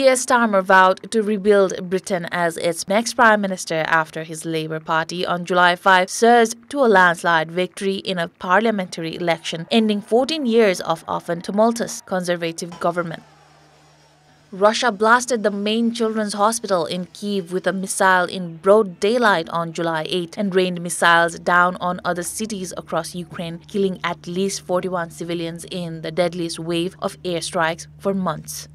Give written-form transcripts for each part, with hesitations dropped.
Keir Starmer vowed to rebuild Britain as its next Prime Minister after his Labour Party on July 5 surged to a landslide victory in a parliamentary election, ending 14 years of often tumultuous Conservative government. Russia blasted the main children's hospital in Kyiv with a missile in broad daylight on July 8 and rained missiles down on other cities across Ukraine, killing at least 41 civilians in the deadliest wave of airstrikes for months.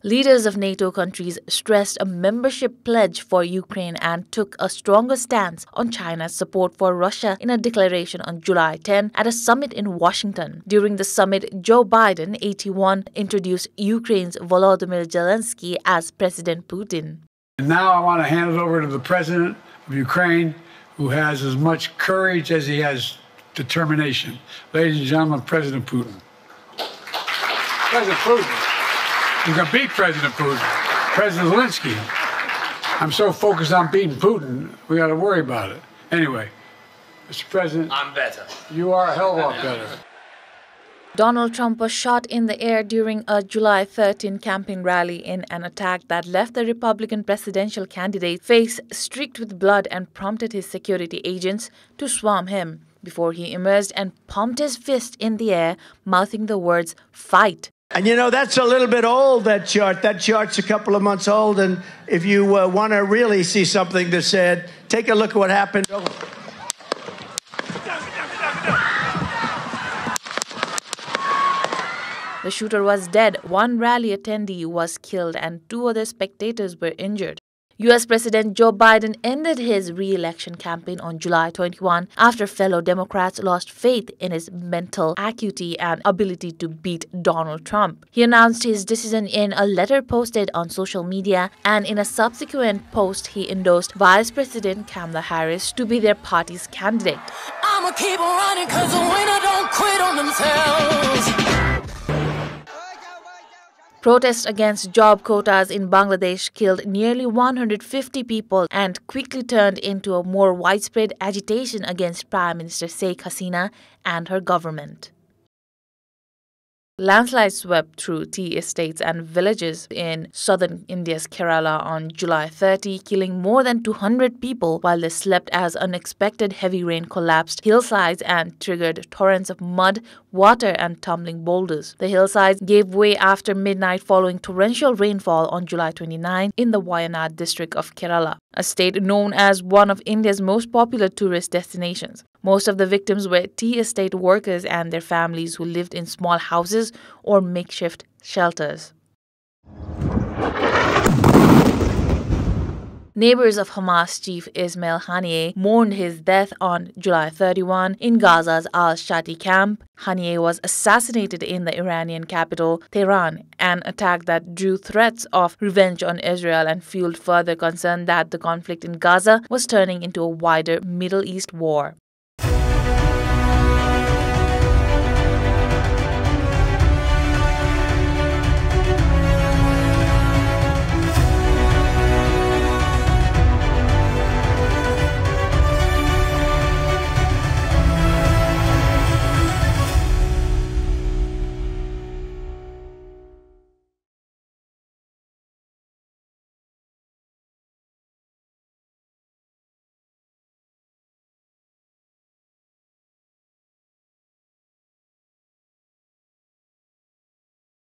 Leaders of NATO countries stressed a membership pledge for Ukraine and took a stronger stance on China's support for Russia in a declaration on July 10 at a summit in Washington. During the summit, Joe Biden, 81, introduced Ukraine's Volodymyr Zelensky as President Putin. And now I want to hand it over to the President of Ukraine, who has as much courage as he has determination. Ladies and gentlemen, President Putin. President Putin. You can beat President Putin, President Zelensky. I'm so focused on beating Putin, we got to worry about it. Anyway, Mr. President, I'm better. You are a hell of a lot better. Donald Trump was shot in the air during a July 13 campaign rally in an attack that left the Republican presidential candidate's face streaked with blood and prompted his security agents to swarm him before he emerged and pumped his fist in the air, mouthing the words, "Fight." And you know, that's a little bit old, that chart. That chart's a couple of months old. And if you want to really see something that said, take a look at what happened. The shooter was dead, one rally attendee was killed, and 2 other spectators were injured. U.S. President Joe Biden ended his re-election campaign on July 21 after fellow Democrats lost faith in his mental acuity and ability to beat Donald Trump. He announced his decision in a letter posted on social media, and in a subsequent post he endorsed Vice President Kamala Harris to be their party's candidate. I'ma keep on running 'cause the winner don't quit on themselves. Protests against job quotas in Bangladesh killed nearly 150 people and quickly turned into a more widespread agitation against Prime Minister Sheikh Hasina and her government. Landslides swept through tea estates and villages in southern India's Kerala on July 30, killing more than 200 people while they slept as unexpected heavy rain collapsed hillsides and triggered torrents of mud, water and tumbling boulders. The hillsides gave way after midnight following torrential rainfall on July 29 in the Wayanad district of Kerala, a state known as one of India's most popular tourist destinations. Most of the victims were tea estate workers and their families who lived in small houses or makeshift shelters. Neighbors of Hamas chief Ismail Haniyeh mourned his death on July 31 in Gaza's al-Shati camp. Haniyeh was assassinated in the Iranian capital, Tehran, an attack that drew threats of revenge on Israel and fueled further concern that the conflict in Gaza was turning into a wider Middle East war.